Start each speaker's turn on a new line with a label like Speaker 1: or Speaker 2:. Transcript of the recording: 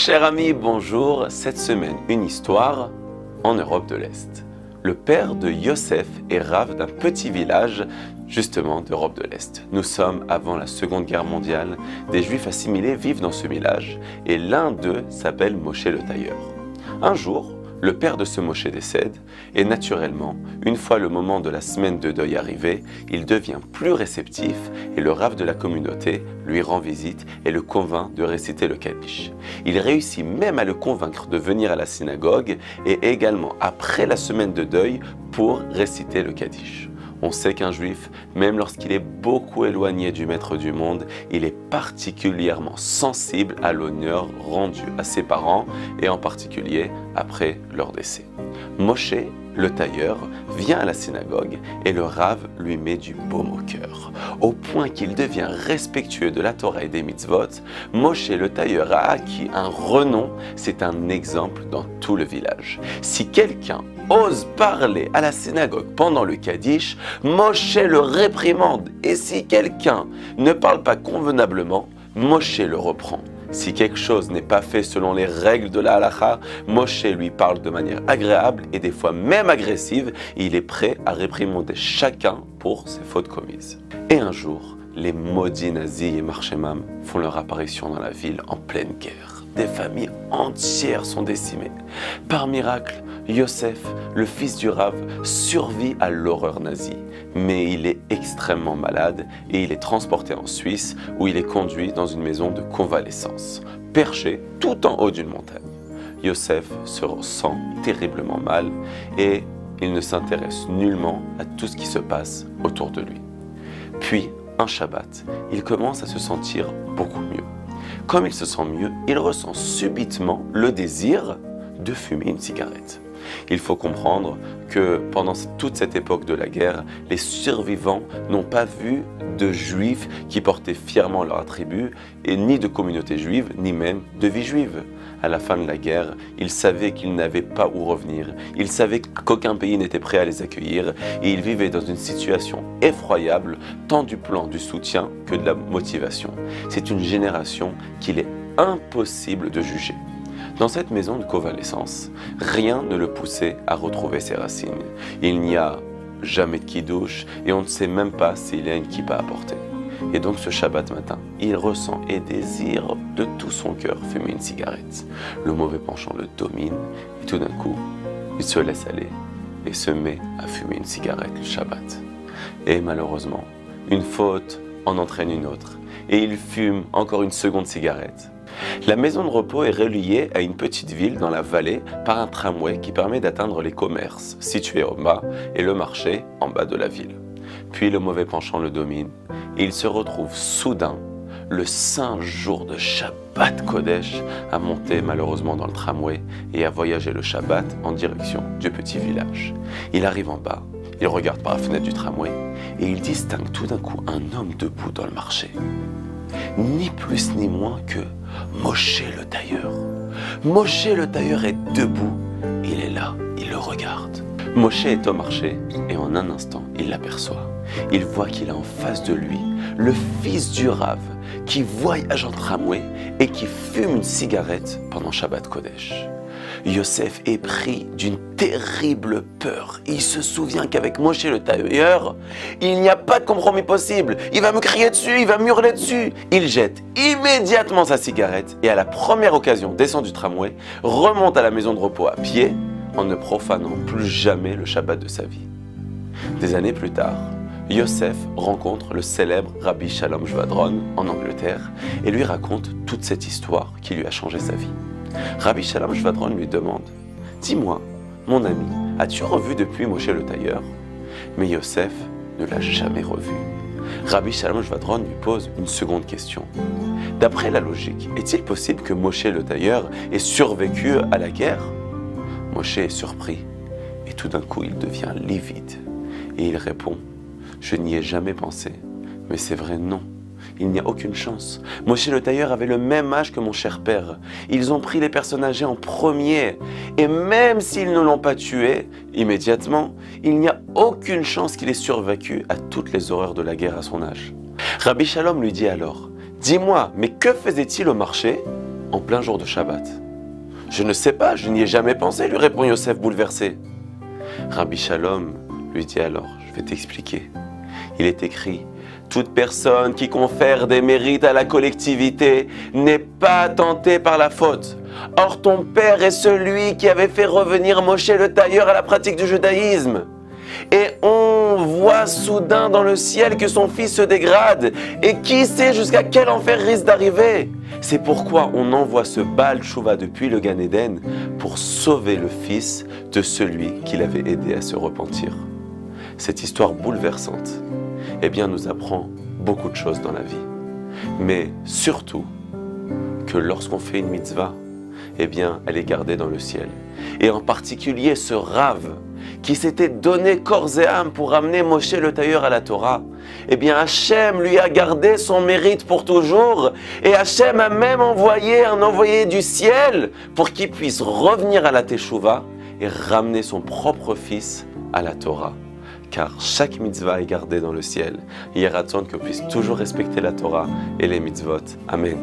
Speaker 1: Chers amis, bonjour. Cette semaine, une histoire en Europe de l'Est. Le père de Yosef est Rav d'un petit village, justement d'Europe de l'Est. Nous sommes avant la Seconde Guerre mondiale. Des Juifs assimilés vivent dans ce village et l'un d'eux s'appelle Moshe le tailleur. Un jour, le père de ce Moshe décède et naturellement, une fois le moment de la semaine de deuil arrivé, il devient plus réceptif et le Rav de la communauté lui rend visite et le convainc de réciter le Kaddish. Il réussit même à le convaincre de venir à la synagogue et également après la semaine de deuil pour réciter le Kaddish. On sait qu'un juif, même lorsqu'il est beaucoup éloigné du maître du monde, il est particulièrement sensible à l'honneur rendu à ses parents et en particulier après leur décès. Moshe, le tailleur, vient à la synagogue et le Rav lui met du baume au cœur. Au point qu'il devient respectueux de la Torah et des mitzvot, Moshe, le tailleur, a acquis un renom. C'est un exemple dans tout le village. Si quelqu'un ose parler à la synagogue pendant le Kaddish, Moshe le réprimande. Et si quelqu'un ne parle pas convenablement, Moshe le reprend. Si quelque chose n'est pas fait selon les règles de la halakha, Moshe lui parle de manière agréable et des fois même agressive. Et il est prêt à réprimander chacun pour ses fautes commises. Et un jour, les maudits nazis et Marchemam font leur apparition dans la ville en pleine guerre. Des familles entières sont décimées. Par miracle, Yosef, le fils du Rav, survit à l'horreur nazie. Mais il est extrêmement malade et il est transporté en Suisse où il est conduit dans une maison de convalescence, perché tout en haut d'une montagne. Yosef se ressent terriblement mal et il ne s'intéresse nullement à tout ce qui se passe autour de lui. Puis, un Shabbat, il commence à se sentir beaucoup mieux. Comme il se sent mieux, il ressent subitement le désir de fumer une cigarette. Il faut comprendre que pendant toute cette époque de la guerre, les survivants n'ont pas vu de juifs qui portaient fièrement leur attribut, et ni de communauté juive, ni même de vie juive. À la fin de la guerre, ils savaient qu'ils n'avaient pas où revenir, ils savaient qu'aucun pays n'était prêt à les accueillir, et ils vivaient dans une situation effroyable, tant du plan du soutien que de la motivation. C'est une génération qu'il est impossible de juger. Dans cette maison de convalescence, rien ne le poussait à retrouver ses racines. Il n'y a jamais de kidouche et on ne sait même pas s'il y a une kippa à porter. Et donc ce Shabbat matin, il ressent et désire de tout son cœur fumer une cigarette. Le mauvais penchant le domine et tout d'un coup, il se laisse aller et se met à fumer une cigarette le Shabbat. Et malheureusement, une faute en entraîne une autre et il fume encore une seconde cigarette. La maison de repos est reliée à une petite ville dans la vallée par un tramway qui permet d'atteindre les commerces situés en bas et le marché en bas de la ville. Puis le mauvais penchant le domine et il se retrouve soudain, le saint jour de Shabbat Kodesh, à monter malheureusement dans le tramway et à voyager le Shabbat en direction du petit village. Il arrive en bas, il regarde par la fenêtre du tramway et il distingue tout d'un coup un homme debout dans le marché. Ni plus ni moins que Moshe le tailleur. Moshe le tailleur est debout, il est là, il le regarde. Moshe est au marché et en un instant, il l'aperçoit. Il voit qu'il a en face de lui le fils du Rav qui voyage en tramway et qui fume une cigarette pendant Shabbat Kodesh. Yosef est pris d'une terrible peur. Il se souvient qu'avec Moshe le tailleur, il n'y a pas de compromis possible. Il va me crier dessus, il va m'hurler dessus. Il jette immédiatement sa cigarette et à la première occasion descend du tramway, remonte à la maison de repos à pied en ne profanant plus jamais le Shabbat de sa vie. Des années plus tard, Yosef rencontre le célèbre Rabbi Shalom Shvadron en Angleterre et lui raconte toute cette histoire qui lui a changé sa vie. Rabbi Shalom Shvadron lui demande « Dis-moi, mon ami, as-tu revu depuis Moshe le tailleur ?» Mais Yosef ne l'a jamais revu. Rabbi Shalom Shvadron lui pose une seconde question. D'après la logique, est-il possible que Moshe le tailleur ait survécu à la guerre? Moshe est surpris et tout d'un coup il devient livide et il répond « Je n'y ai jamais pensé, mais c'est vrai non. Il n'y a aucune chance. Moshe le tailleur avait le même âge que mon cher père. Ils ont pris les personnes âgées en premier. Et même s'ils ne l'ont pas tué immédiatement, il n'y a aucune chance qu'il ait survécu à toutes les horreurs de la guerre à son âge. Rabbi Shalom lui dit alors, « Dis-moi, mais que faisait-il au marché ?» en plein jour de Shabbat? Je ne sais pas, je n'y ai jamais pensé, lui répond Yosef bouleversé. Rabbi Shalom lui dit alors, je vais t'expliquer. Il est écrit, toute personne qui confère des mérites à la collectivité n'est pas tentée par la faute. Or ton père est celui qui avait fait revenir Moshe le tailleur à la pratique du judaïsme. Et on voit soudain dans le ciel que son fils se dégrade. Et qui sait jusqu'à quel enfer risque d'arriver? C'est pourquoi on envoie ce Baal Tshuva depuis le Gan Eden pour sauver le fils de celui qui l'avait aidé à se repentir. Cette histoire bouleversante, eh bien, nous apprend beaucoup de choses dans la vie. Mais surtout, que lorsqu'on fait une mitzvah, eh bien, elle est gardée dans le ciel. Et en particulier ce Rav, qui s'était donné corps et âme pour amener Moshe le tailleur à la Torah, eh bien Hachem lui a gardé son mérite pour toujours, et Hachem a même envoyé un envoyé du ciel pour qu'il puisse revenir à la Teshuvah et ramener son propre fils à la Torah. Car chaque mitzvah est gardée dans le ciel. Yeh Ratzon qu'on puisse toujours respecter la Torah et les mitzvot. Amen.